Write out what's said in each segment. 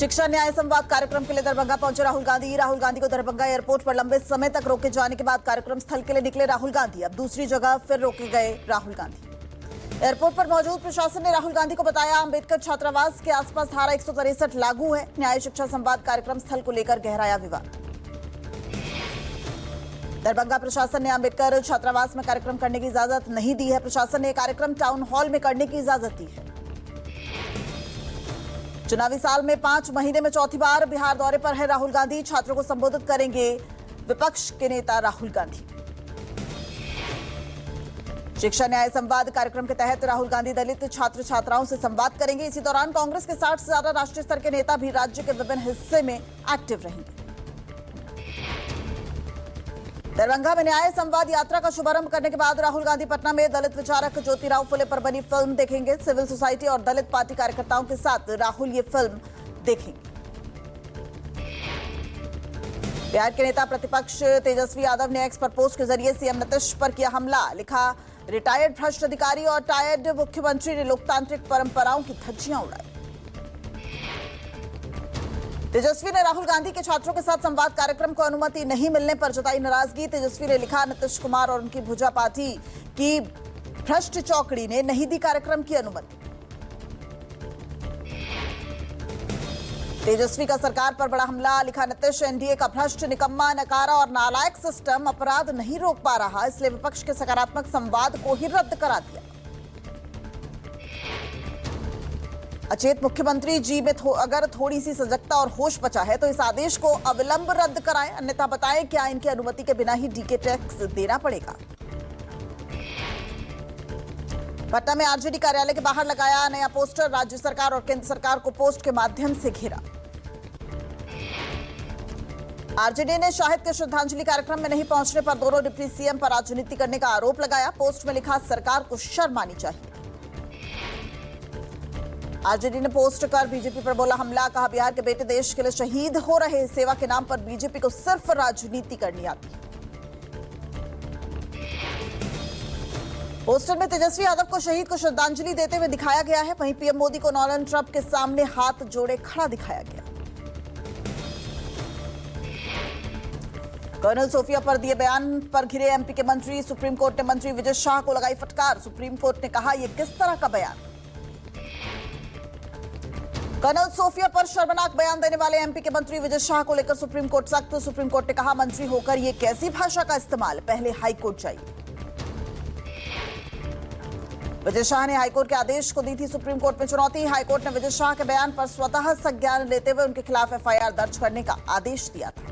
शिक्षा न्याय संवाद कार्यक्रम के लिए दरभंगा पहुंचे राहुल गांधी को दरभंगा एयरपोर्ट पर लंबे समय तक रोके जाने के बाद कार्यक्रम स्थल के लिए निकले राहुल गांधी। अब दूसरी जगह फिर रोके गए राहुल गांधी। एयरपोर्ट पर मौजूद प्रशासन ने राहुल गांधी को बताया अंबेडकर छात्रावास के आसपास धारा 163 लागू है। न्याय शिक्षा संवाद कार्यक्रम स्थल को लेकर गहराया विवाद। दरभंगा प्रशासन ने अंबेडकर छात्रावास में कार्यक्रम करने की इजाजत नहीं दी है। प्रशासन ने कार्यक्रम टाउन हॉल में करने की इजाजत दी है। चुनावी साल में 5 महीने में चौथी बार बिहार दौरे पर है राहुल गांधी। छात्रों को संबोधित करेंगे विपक्ष के नेता राहुल गांधी। शिक्षा न्याय संवाद कार्यक्रम के तहत राहुल गांधी दलित छात्र छात्राओं से संवाद करेंगे। इसी दौरान कांग्रेस के 60 से ज्यादा राष्ट्रीय स्तर के नेता भी राज्य के विभिन्न हिस्से में एक्टिव रहेंगे। दरभंगा में न्याय संवाद यात्रा का शुभारंभ करने के बाद राहुल गांधी पटना में दलित विचारक ज्योतिराव फुले पर बनी फिल्म देखेंगे। सिविल सोसाइटी और दलित पार्टी कार्यकर्ताओं के साथ राहुल ये फिल्म देखेंगे। बिहार के नेता प्रतिपक्ष तेजस्वी यादव ने एक्स पर पोस्ट के जरिए सीएम नीतीश पर किया हमला। लिखा, रिटायर्ड भ्रष्ट अधिकारी और टायर्ड मुख्यमंत्री ने लोकतांत्रिक परंपराओं की धज्जियां उड़ाई। तेजस्वी ने राहुल गांधी के छात्रों के साथ संवाद कार्यक्रम को अनुमति नहीं मिलने पर जताई नाराजगी। तेजस्वी ने लिखा, नीतीश कुमार और उनकी भुजा पार्टी की भ्रष्ट चौकड़ी ने नहीं दी कार्यक्रम की अनुमति। तेजस्वी का सरकार पर बड़ा हमला। लिखा, नीतीश एनडीए का भ्रष्ट, निकम्मा, नकारा और नालायक सिस्टम अपराध नहीं रोक पा रहा, इसलिए विपक्ष के सकारात्मक संवाद को ही रद्द करा दिया। अचेत मुख्यमंत्री जी में अगर थोड़ी सी सजगता और होश बचा है तो इस आदेश को अविलंब रद्द कराएं, अन्यथा बताएं क्या इनकी अनुमति के बिना ही डीके टैक्स देना पड़ेगा। पटना में आरजेडी कार्यालय के बाहर लगाया नया पोस्टर। राज्य सरकार और केंद्र सरकार को पोस्ट के माध्यम से घेरा। आरजेडी ने शाहिद के श्रद्धांजलि कार्यक्रम में नहीं पहुंचने पर दोनों डिप्टी सीएम पर राजनीति करने का आरोप लगाया। पोस्ट में लिखा, सरकार को शर्म आनी चाहिए। आरजेडी ने पोस्ट कर बीजेपी पर बोला हमला। कहा, बिहार के बेटे देश के लिए शहीद हो रहे, सेवा के नाम पर बीजेपी को सिर्फ राजनीति करनी आती है। पोस्टर में तेजस्वी यादव को शहीद को श्रद्धांजलि देते हुए दिखाया गया है। वहीं पीएम मोदी को डोनाल्ड ट्रंप के सामने हाथ जोड़े खड़ा दिखाया गया। कर्नल सोफिया पर दिए बयान पर घिरे एमपी के मंत्री। सुप्रीम कोर्ट ने मंत्री विजय शाह को लगाई फटकार। सुप्रीम कोर्ट ने कहा, यह किस तरह का बयान। कर्नल सोफिया पर शर्मनाक बयान देने वाले एमपी के मंत्री विजय शाह को लेकर सुप्रीम कोर्ट सख्त। सुप्रीम कोर्ट ने कहा, मंत्री होकर ये कैसी भाषा का इस्तेमाल, पहले हाईकोर्ट जाइए। विजय शाह ने हाईकोर्ट के आदेश को दी थी सुप्रीम कोर्ट में चुनौती। हाईकोर्ट ने विजय शाह के बयान पर स्वतः संज्ञान लेते हुए उनके खिलाफ एफआईआर दर्ज करने का आदेश दिया था।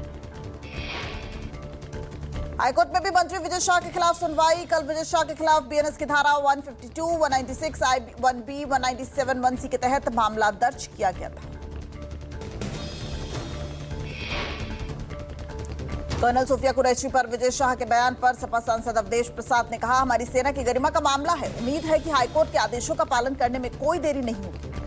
हाईकोर्ट में भी मंत्री विजय शाह के खिलाफ सुनवाई। कल विजय शाह के खिलाफ बीएनएस की धारा 152, 196, I1B, 197, 1C के तहत मामला दर्ज किया गया था। कर्नल सोफिया कुरैशी पर विजय शाह के बयान पर सपा सांसद अवधेश प्रसाद ने कहा, हमारी सेना की गरिमा का मामला है। उम्मीद है कि हाईकोर्ट के आदेशों का पालन करने में कोई देरी नहीं होगी।